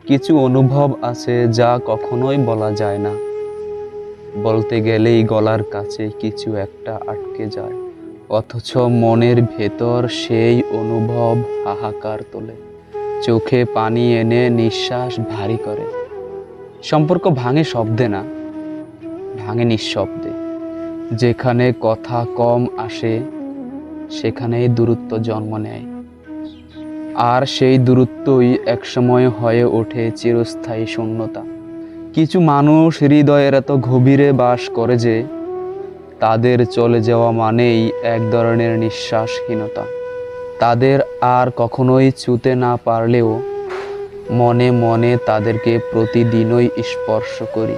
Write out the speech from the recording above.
কিছু অনুভব আছে যা কখনোই বলা যায় না, বলতে গেলেই গলার কাছে কিছু একটা আটকে যায়, অথচ মনের ভেতর সেই অনুভব হাহাকার তোলে, চোখে পানি এনে নিঃশ্বাস ভারী করে। সম্পর্ক ভাঙে শব্দে না, ভাঙে নিঃশব্দে। যেখানে কথা কম আসে সেখানেই দূরত্ব জন্ম নেয়, আর সেই দূরত্বই একসময় হয়ে ওঠে চিরস্থায়ী শূন্যতা। কিছু মানুষ হৃদয়ের এত গভীরে বাস করে যে তাদের চলে যাওয়া মানেই এক ধরনের নিঃশ্বাসহীনতা। তাদের আর কখনোই ছুঁতে না পারলেও মনে মনে তাদেরকে প্রতিদিনই স্পর্শ করি।